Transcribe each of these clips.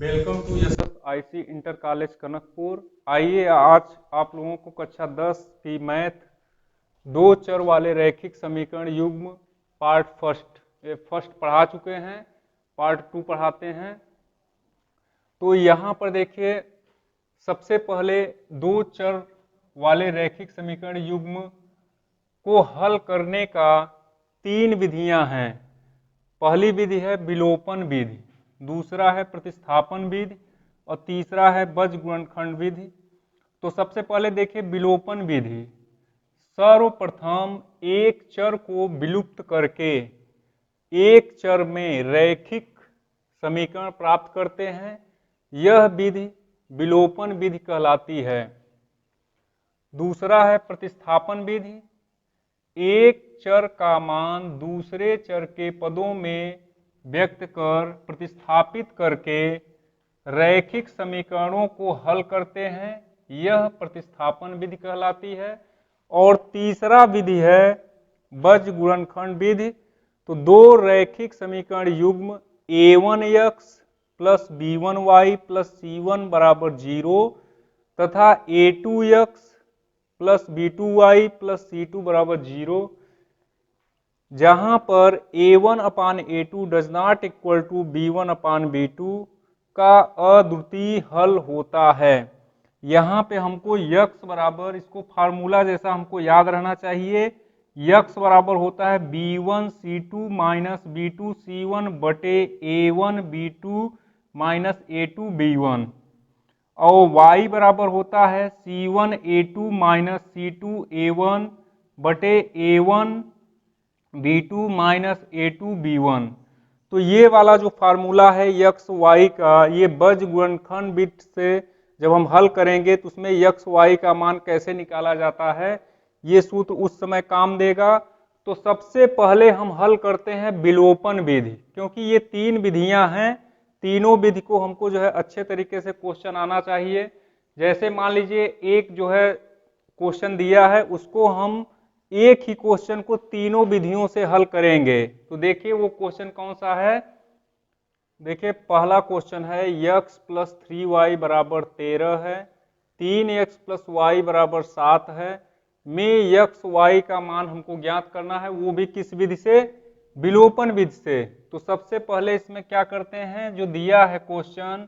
Welcome to Yashasvi inter college Kanakpur. आइए आज आप लोगों को कक्षा 10 की मैथ दो चर वाले रैखिक समीकरण युग्म पार्ट फर्स्ट पढ़ा चुके हैं, पार्ट 2 पढ़ाते हैं। तो यहाँ पर देखिए, सबसे पहले दो चर वाले रैखिक समीकरण युग्म को हल करने का 3 विधियां हैं। पहली विधि है विलोपन विधि, दूसरा है प्रतिस्थापन विधि और तीसरा है बीजगुणनखंड विधि। तो सबसे पहले देखिए विलोपन विधि। सर्वप्रथम एक चर को विलुप्त करके एक चर में रैखिक समीकरण प्राप्त करते हैं, यह विधि विलोपन विधि कहलाती है। दूसरा है प्रतिस्थापन विधि। एक चर का मान दूसरे चर के पदों में व्यक्त कर प्रतिस्थापित करके रैखिक समीकरणों को हल करते हैं, यह प्रतिस्थापन विधि कहलाती है। और तीसरा विधि है बीजगुणनखंड विधि। तो दो रैखिक समीकरण युग्म a1x plus b1y plus c1 बराबर 0 तथा a2x plus b2y plus c2 बराबर 0, जहां पर a1 upon a2 does not equal to b1 upon b2 का अद्वितीय हल होता है। यहाँ पे हमको यक्स बराबर, इसको फार्मूला जैसा हमको याद रहना चाहिए, यक्स बराबर होता है b1 c2 minus b2 c1 बटे a1 b2 minus a2 b1, और y बराबर होता है c1 a2 minus c2 a1 बटे a1 b2 minus a2 b1। तो ये वाला जो फार्मूला है यक्स वाई का, ये बीजगुणनखंड विधि से जब हम हल करेंगे तो उसमें यक्स वाई का मान कैसे निकाला जाता है, ये सूत्र उस समय काम देगा। तो सबसे पहले हम हल करते हैं विलोपन विधि, क्योंकि ये 3 विधियां हैं, तीनों विधि को हमको जो है अच्छे तरीके से क्वेश्चन आना चाहिए। जैसे मान लीजिए एक जो है क्वेश्चन दिया है, उसको हम एक ही क्वेश्चन को तीनों विधियों से हल करेंगे। तो देखिए वो क्वेश्चन कौन सा है। देखिए पहला क्वेश्चन है x प्लस 3y बराबर 13 है, 3x प्लस y बराबर 7 है, में x y का मान हमको ज्ञात करना है, वो भी किस विधि से, विलोपन विधि से। तो सबसे पहले इसमें क्या करते हैं, जो दिया है क्वेश्चन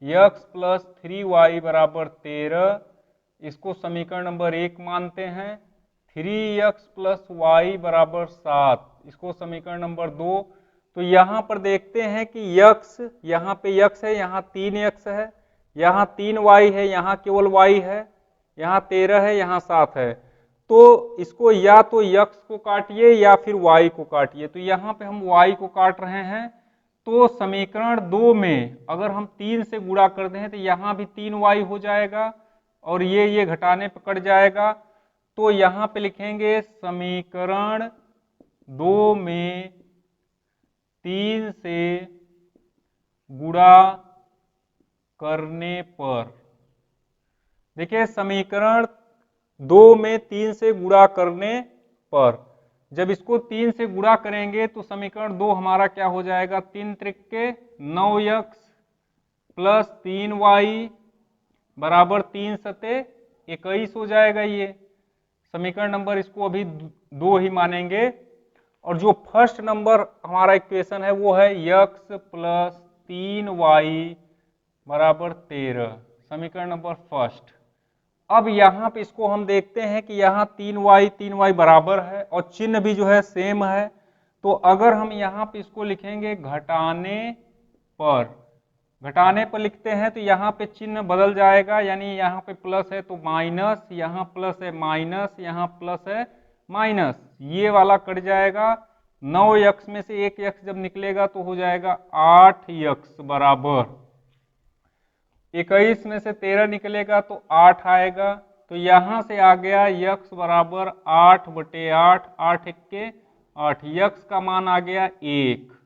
x प्लस 3y बराबर 13, इसको समीकरण नंबर 1 मानते हैं। 3x प्लस y बराबर 7, इसको समीकरण नंबर 2। तो यहाँ पर देखते हैं कि x, यहाँ पे x है, यहाँ 3x है, यहाँ 3y है, यहाँ केवल y है, यहाँ 13 है, यहाँ 7 है। तो इसको या तो x को काटिए या फिर y को काटिए। तो यहाँ पे हम y को काट रहे हैं। तो समीकरण 2 में अगर हम 3 से गुणा कर दें तो यहाँ भी 3y हो जाएगा और ये घटाने पर कट जाएगा। तो यहाँ पे लिखेंगे समीकरण 2 में 3 से गुणा करने पर, देखिए समीकरण 2 में 3 से गुणा करने पर, जब इसको 3 से गुणा करेंगे तो समीकरण 2 हमारा क्या हो जाएगा, 3 त्रिके 9x प्लस 3y बराबर 3 सते 21 हो जाएगा। ये समीकरण नंबर इसको अभी 2 ही मानेंगे। और जो फर्स्ट नंबर हमारा इक्वेशन है वो है x प्लस 3y बराबर 13, समीकरण नंबर फर्स्ट। अब यहाँ पे इसको हम देखते हैं कि यहाँ 3y बराबर है और चिन्ह भी जो है सेम है। तो अगर हम यहाँ पे इसको लिखेंगे घटाने पर लिखते हैं तो यहाँ पे चिन्ह बदल जाएगा, यानी यहाँ पे प्लस है तो माइनस, यहाँ प्लस है माइनस, यहाँ प्लस है माइनस, ये वाला कट जाएगा। 9x में से 1x जब निकलेगा तो हो जाएगा 8x बराबर, 21 में से 13 निकलेगा तो 8 आएगा। तो यहाँ से आ गया x बराबर 8 बटे 8, 8 एक्के 8, x का मान आ गया 1।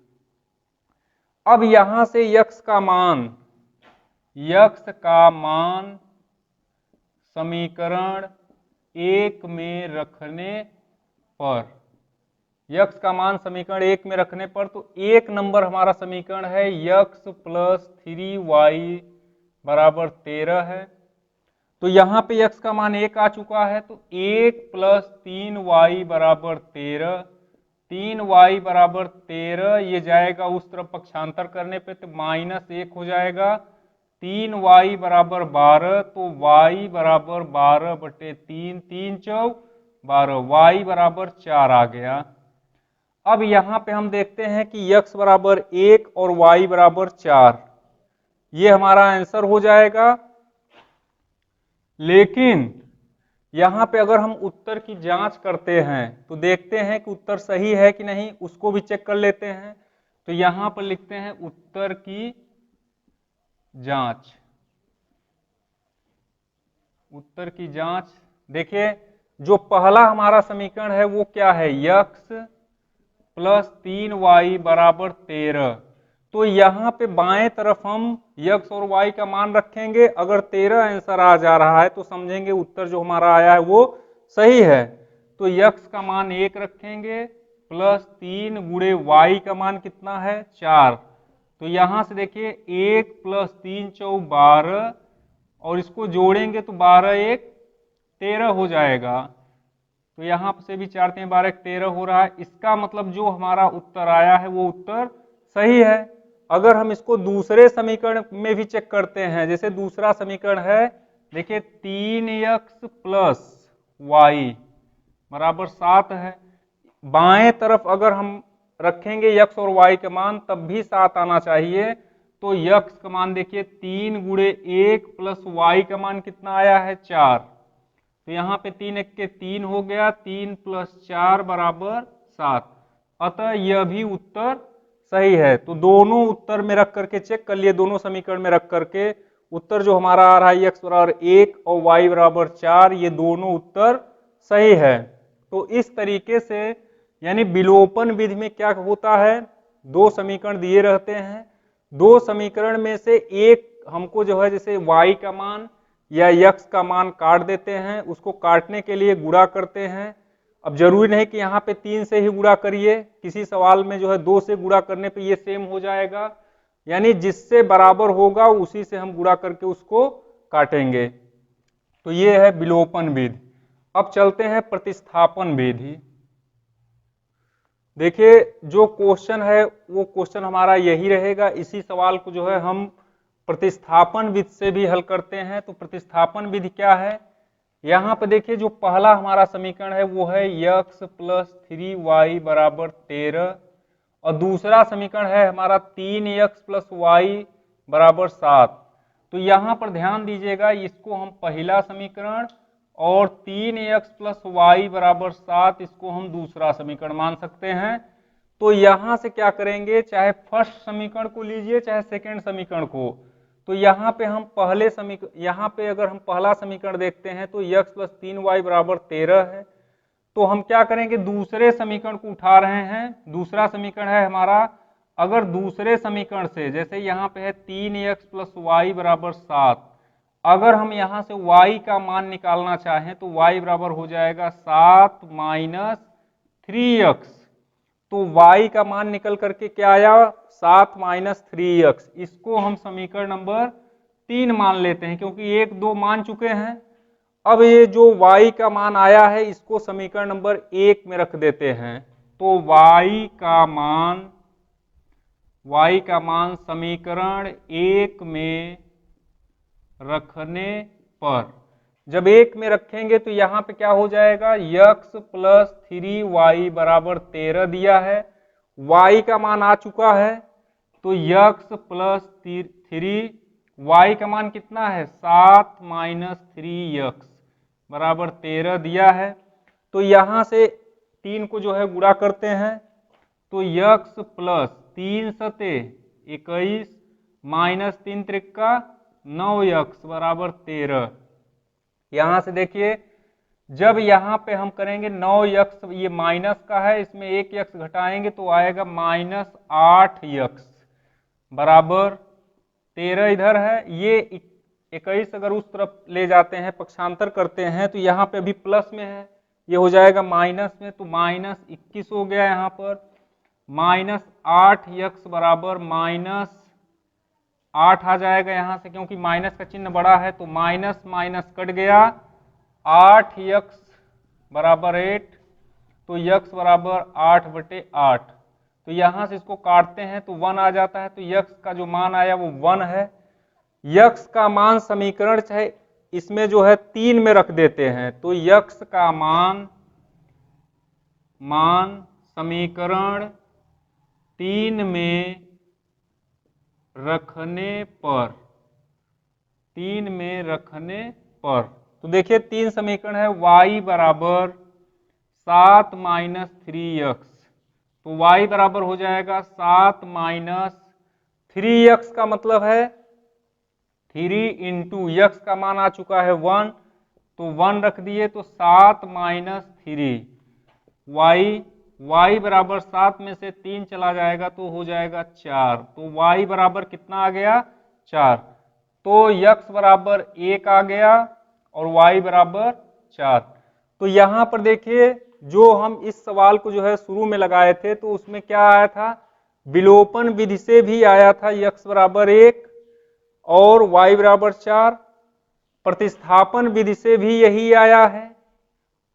अब यहाँ से x का मान समीकरण 1 में रखने पर, यक्स का मान समीकरण 1 में रखने पर, तो 1 नंबर हमारा समीकरण है यक्स प्लस 3y बराबर 13 है। तो यहाँ पे यक्स का मान 1 आ चुका है, तो 1 प्लस 3y बराबर 13, 3y बराबर 13, ये जाएगा उस तरफ पक्षांतर करने पे तो -1 हो जाएगा। 3y बराबर 12, तो y बराबर 12/3, 3 चौक 12, y बराबर 4 आ गया। अब यहाँ पे हम देखते हैं कि x बराबर 1 और y बराबर 4, ये हमारा आंसर हो जाएगा। लेकिन यहाँ पे अगर हम उत्तर की जांच करते हैं तो देखते हैं कि उत्तर सही है कि नहीं, उसको भी चेक कर लेते हैं। तो यहाँ पर लिखते हैं उत्तर की जांच। उत्तर की जांच देखिए, जो पहला हमारा समीकरण है वो क्या है, यक्स प्लस 3y बराबर 13। तो यहाँ पे बाएं तरफ हम यक्स और y का मान रखेंगे। अगर 13 आंसर आ जा रहा है तो समझेंगे उत्तर जो हमारा आया है वो सही है। तो यक्स का मान 1 रखेंगे, प्लस 3 गुणे y का मान कितना है 4। तो यहाँ से देखिए 1 प्लस 3 चौक 12, और इसको जोड़ेंगे तो 12 1 13 हो जाएगा। तो यहाँ से भी 4 3 12 13 हो रहा है। इसका मतलब जो हमारा उत्तर आया है वो उत्तर सही है। अगर हम इसको दूसरे समीकरण में भी चेक करते हैं, जैसे दूसरा समीकरण है, देखिए 3x प्लस वाई बराबर 7 है। बाएं तरफ अगर हम रखेंगे x और y के मान तब भी 7 आना चाहिए। तो x का मान देखिए 3 गुणे 1 प्लस y का मान कितना आया है 4। तो यहाँ पे 3 1 के 3 हो गया, 3 प्लस 4 बराबर 7। अतः यह भी उत्तर सही है। तो दोनों उत्तर में रख करके चेक कर लिए, दोनों समीकरण में रख करके उत्तर जो हमारा आ रहा है x बराबर 1 और y बराबर 4, ये दोनों उत्तर सही है। तो इस तरीके से यानी विलोपन विधि में क्या होता है, दो समीकरण दिए रहते हैं, दो समीकरण में से एक हमको जो है जैसे y का मान या x का मान काट देते हैं, उसको काटने के लिए गुणा करते हैं। अब जरूरी नहीं कि यहाँ पे 3 से ही गुणा करिए, किसी सवाल में जो है 2 से गुणा करने पे ये सेम हो जाएगा। यानी जिससे बराबर होगा उसी से हम गुणा करके उसको काटेंगे। तो ये है विलोपन विधि। अब चलते हैं प्रतिस्थापन विधि। देखिए जो क्वेश्चन है वो क्वेश्चन हमारा यही रहेगा। इसी सवाल को जो है हम प्रतिस्थापन विधि से भी हल करते हैं। तो प्रतिस्थापन विधि क्या है, यहाँ पर देखिए जो पहला हमारा समीकरण है वो है x प्लस 3y बराबर 13, और दूसरा समीकरण है हमारा 3x प्लस y बराबर 7। तो यहाँ पर ध्यान दीजिएगा, इसको हम पहला समीकरण और 3x प्लस y बराबर 7 इसको हम दूसरा समीकरण मान सकते हैं। तो यहाँ से क्या करेंगे, चाहे फर्स्ट समीकरण को लीजिए चाहे सेकेंड समीकरण को, तो यहाँ पे हम पहले समीकरण, यहाँ पे अगर हम पहला समीकरण देखते हैं तो x प्लस 3y बराबर 13 है। तो हम क्या करेंगे, दूसरे समीकरण को उठा रहे हैं। दूसरा समीकरण है हमारा, अगर दूसरे समीकरण से जैसे यहाँ पे है 3x प्लस वाई बराबर 7, अगर हम यहाँ से y का मान निकालना चाहें तो y बराबर हो जाएगा 7 माइनस 3x। तो y का मान निकल करके क्या आया, 7 माइनस 3x। इसको हम समीकरण नंबर 3 मान लेते हैं क्योंकि 1 2 मान चुके हैं। अब ये जो y का मान आया है इसको समीकरण नंबर 1 में रख देते हैं। तो y का मान समीकरण 1 में रखने पर, जब 1 में रखेंगे तो यहाँ पे क्या हो जाएगा, x प्लस 3y बराबर 13 दिया है, y का मान आ चुका है। तो x प्लस 3y का मान कितना है, 7 माइनस 3x बराबर 13 दिया है। तो यहाँ से 3 को जो है गुणा करते हैं, तो x प्लस 3 सते 21 माइनस 3 त्रिका 9x बराबर 13। यहाँ से देखिए जब यहाँ पे हम करेंगे 9x, ये माइनस का है, इसमें 1x घटाएंगे तो आएगा माइनस 8x बराबर 13 इधर है। ये 21 अगर उस तरफ ले जाते हैं, पक्षांतर करते हैं, तो यहाँ पे अभी प्लस में है ये हो जाएगा माइनस में, तो -21 हो गया यहाँ पर, -8x बराबर -8 आ जाएगा यहाँ से, क्योंकि माइनस का चिन्ह बड़ा है तो माइनस माइनस कट गया, 8x बराबर 8, तो x बराबर 8/8। तो यहाँ से इसको काटते हैं तो 1 आ जाता है, तो x का जो मान आया वो 1 है। x का मान समीकरण चाहे इसमें जो है 3 में रख देते हैं, तो x का मान समीकरण 3 में रखने पर तो देखिए 3 समीकरण है, y बराबर 7 माइनस 3x, तो y बराबर हो जाएगा 7 माइनस 3x का मतलब है 3 इंटू x का मान आ चुका है 1, तो 1 रख दिए, तो 7 माइनस 3 y बराबर 7 में से 3 चला जाएगा तो हो जाएगा 4, तो y बराबर कितना आ गया 4, तो x बराबर 1 आ गया और y बराबर 4। तो यहाँ पर देखिए जो हम इस सवाल को जो है शुरू में लगाए थे तो उसमें क्या आया था, विलोपन विधि से भी आया था x बराबर 1 और y बराबर 4, प्रतिस्थापन विधि से भी यही आया है,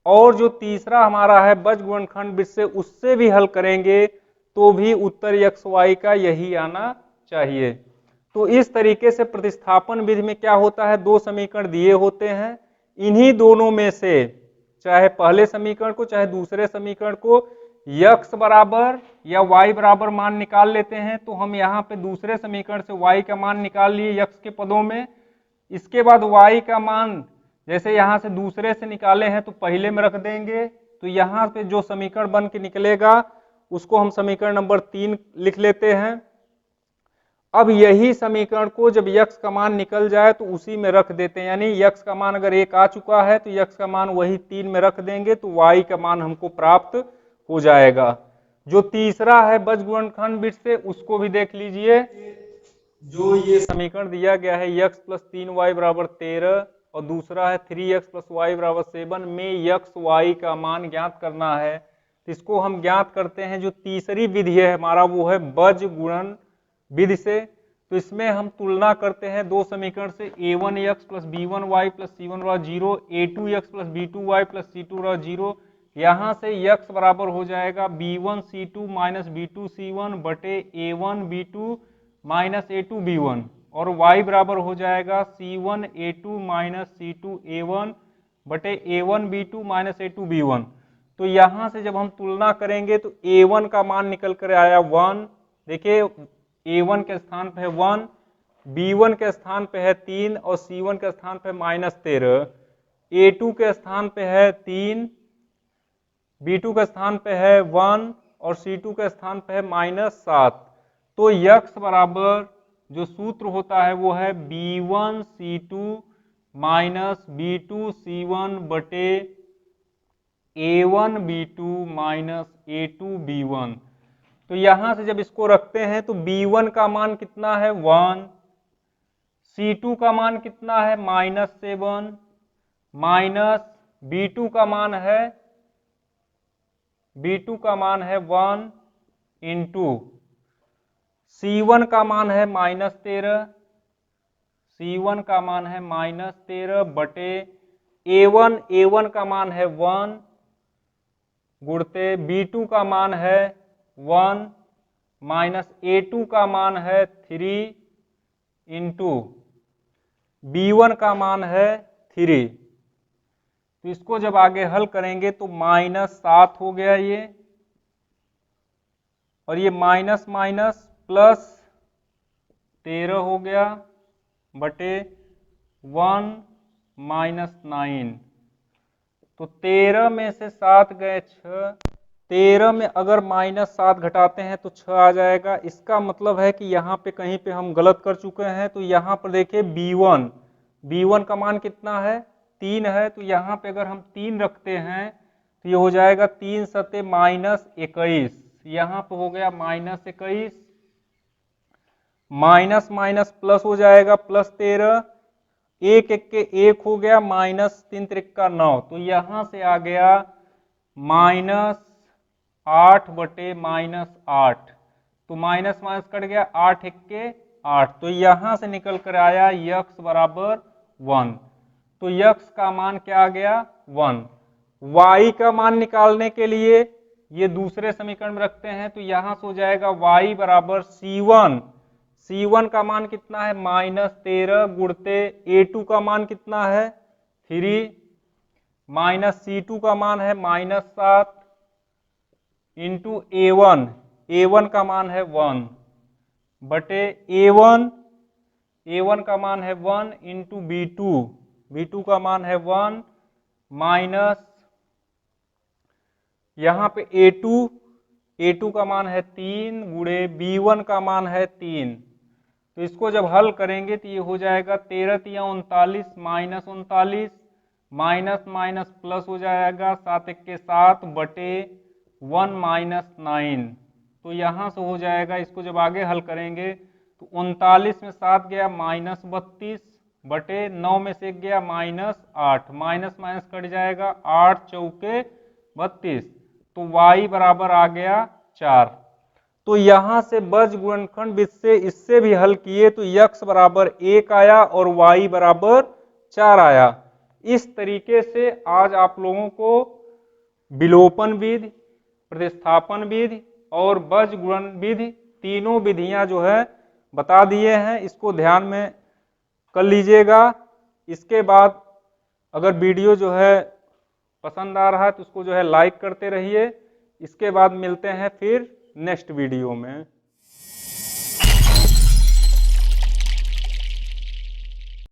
और जो तीसरा हमारा है बज गुणनखंड विधि से, उससे भी हल करेंगे तो भी उत्तर x y का यही आना चाहिए। तो इस तरीके से प्रतिस्थापन विधि में क्या होता है, दो समीकरण दिए होते हैं, इन्हीं दोनों में से चाहे पहले समीकरण को चाहे दूसरे समीकरण को x बराबर या y बराबर मान निकाल लेते हैं। तो हम यहाँ पे दूसरे समीकरण से y का मान निकाल लिए x के पदों में, इसके बाद y का मान जैसे यहाँ से दूसरे से निकाले हैं तो पहले में रख देंगे, तो यहाँ पे जो समीकरण बन के निकलेगा उसको हम समीकरण नंबर 3 लिख लेते हैं। अब यही समीकरण को जब x का मान निकल जाए तो उसी में रख देते हैं, यानी x का मान अगर 1 आ चुका है तो x का मान वही 3 में रख देंगे तो y का मान हमको प्राप्त हो जाएगा। जो तीसरा है बज गुणनखंड विधि से उसको भी देख लीजिए, जो ये समीकरण दिया गया है x प्लस 3y बराबर 13 और दूसरा है 3x प्लस y बराबर 7 में x y का मान ज्ञात करना है, तो इसको हम ज्ञात करते हैं। जो तीसरी विधि है हमारा वो है बज गुणन विधि से, तो इसमें हम तुलना करते हैं दो समीकरण से, a1x plus b1y plus c1 0, a2x plus b2y plus c2 0। यहाँ से x बराबर हो जाएगा b1 c2 minus b2 c1 बटे a1 b2 minus a2 b1, और y बराबर हो जाएगा c1 a2 minus c2 a1 बटे a1 b2 minus a2 b1। तो यहाँ से जब हम तुलना करेंगे तो a1 का मान निकल कर आया 1, देखिए a1 के स्थान पे है 1, b1 के स्थान पे है 3 और c1 के स्थान पे -13, a2 के स्थान पे है 3, b2 के स्थान पे है 1 और c2 के स्थान पे है -7। तो x बराबर जो सूत्र होता है वो है b1 c2 minus b2 c1 बटे a1 b2 minus a2 b1। तो यहां से जब इसको रखते हैं तो b1 का मान कितना है 1, c2 का मान कितना है -7, माइनस b2 का मान है 1 इंटू c1 का मान है -13, c1 का मान है -13 बटे a1 का मान है 1 गुणते b2 का मान है 1 माइनस a2 का मान है 3 इंटू b1 का मान है 3। तो इसको जब आगे हल करेंगे तो -7 हो गया ये, और ये माइनस माइनस प्लस 13 हो गया बटे 1 माइनस 9। तो 13 में से 7 गए 6, 13 में अगर -7 घटाते हैं तो 6 आ जाएगा। इसका मतलब है कि यहाँ पे कहीं पे हम गलत कर चुके हैं। तो यहाँ पर देखिए b1 का मान कितना है 3 है, तो यहाँ पे अगर हम 3 रखते हैं तो ये हो जाएगा 3 सते -21, यहाँ पे हो गया -21, माइनस माइनस प्लस हो जाएगा +13, 1 1 के 1 हो गया, -3 3 का 9। तो यहाँ से आ गया -8/-8, तो माइनस माइनस कट गया, 8 एक्के 8, तो यहां से निकल कर आया यक्स बराबर 1। तो यक्स का मान क्या आ गया 1। y का मान निकालने के लिए ये दूसरे समीकरण में रखते हैं, तो यहां से हो जाएगा y बराबर c1। c1 का मान कितना है -13 गुणते a2 का मान कितना है 3, माइनस c2 का मान है -7 इंटू a1, a1 का मान है 1 बटे a1 का मान है 1 इंटू b2, b2 का मान है 1 माइनस यहाँ पे a2 का मान है 3 गुणे b1 का मान है 3। तो इसको जब हल करेंगे तो ये हो जाएगा 13 तिया 39 माइनस 39 माइनस माइनस प्लस हो जाएगा 7 एक्के 7 बटे 1 माइनस 9। तो यहाँ से हो जाएगा, इसको जब आगे हल करेंगे तो 39 में 7 गया -32 बटे 9 में से 1 गया -8, माइनस माइनस कट जाएगा 8 चौके 32, तो y बराबर आ गया 4। तो यहां से बज गुणनखंड विधि से इससे भी हल किए तो x बराबर 1 आया और y बराबर 4 आया। इस तरीके से आज आप लोगों को विलोपन विधि, प्रतिस्थापन विधि और बज गुणन विधि तीनों विधियां जो है बता दिए हैं। इसको ध्यान में कर लीजिएगा। इसके बाद अगर वीडियो जो है पसंद आ रहा है तो उसको जो है लाइक करते रहिए। इसके बाद मिलते हैं फिर नेक्स्ट वीडियो में।